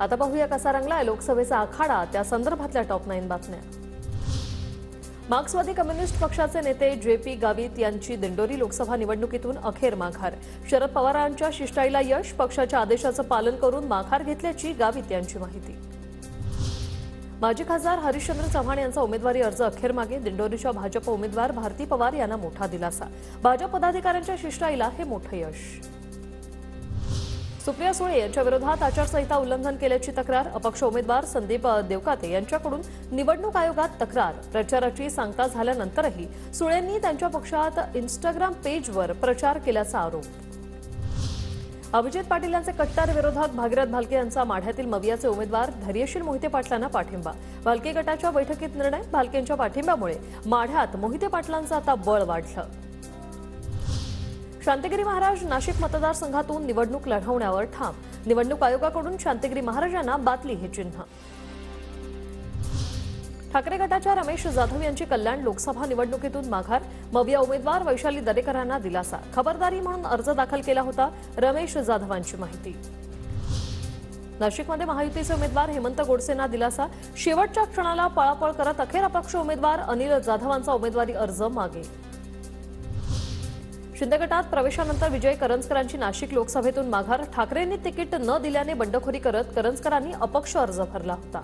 आता पाहूया कसा रंगलाय लोकसभेचा आखाडा, त्या संदर्भातल्या टॉप 9 बातम्या। मार्क्सवादी कम्युनिस्ट पक्षाचे नेते जे.पी. गावित यांची दिंडोरी लोकसभा निवडणुकीतून अखेर माघार। शरद पवारांच्या शिष्टाईला यश, पक्षाच्या आदेशाचं पालन करून माघार घेतल्याची गावित यांची माहिती। माजी खासदार हरिश्चंद्र चव्हाण यांचा उमेदवारी अर्ज अखेर मागे, दिंडोरीच्या भाजप उमेदवार भारती पवार यांना मोठा दिलासा। भाजप पदाधिकाऱ्यांच्या शिष्टाईला हे मोठं यश। सुप्रिया सुळे यांच्या विरोधात आचारसंहिता उल्लंघन केल्याची तक्रार, अपक्ष उमेदवार संदीप देवकाते यांच्याकडून निवडणूक आयोगात तक्रार। प्रचाराची सांगता झाल्यानंतरही सुळेंनी त्यांच्या पक्षात इंस्टाग्राम पेजवर प्रचार केल्याचा आरोप। अभिजित पाटील यांचे कट्टर विरोधात भागीरथ भालके यांचा माढ्यातील मवियाचे उमेदवार धैर्यशील मोहिते पाटलांना पाठिंबा। भालके गटाच्या बैठकीत निर्णय, भालकेंच्या पाठिंब्यामुळे माढ्यात मोहिते पाटलांचं आता बळ वाढलं। शांतिगिरी महाराज नाशिक मतदारसंघातून निवडणूक लढवण्यावर ठाम, निवडणूक आयोगाकडून शांतिगिरी महाराजांना बातली हे चिन्ह। ठाकरे गटाच्या रमेश जाधव यांची कल्याण लोकसभा निवडणुकीतून माघार, मविया उमेदवार वैशाली दरेकरांना दिलासा। खबरदारी म्हणून अर्ज दाखल केला होता, रमेश जाधवांची माहिती। नाशिकमध्ये महायुतीचे उमेदवार हेमंत गोडसेंना दिलासा, शेवटच्या क्षणाला पळापळ करत अखेर अपक्ष उमेदवार अनिल जाधवांचा उमेदवारी अर्ज मागे। शिंदे गटात प्रवेशानंतर विजय करंजकरांची नाशिक लोकसभेतून माघार, ठाकरेंनी तिकीट न दिल्याने बंडखोरी करत करंजकरांनी अपक्ष अर्ज भरला होता।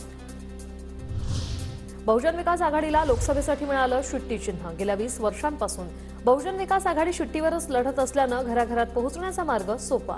बहुजन विकास आघाडीला लोकसभेसाठी मिळालं शिट्टी चिन्ह, गेल्या 20 वर्षांपासून बहुजन विकास आघाडी शिट्टीवरच लढत असल्यानं घराघरात पोहोचण्याचा मार्ग सोपा।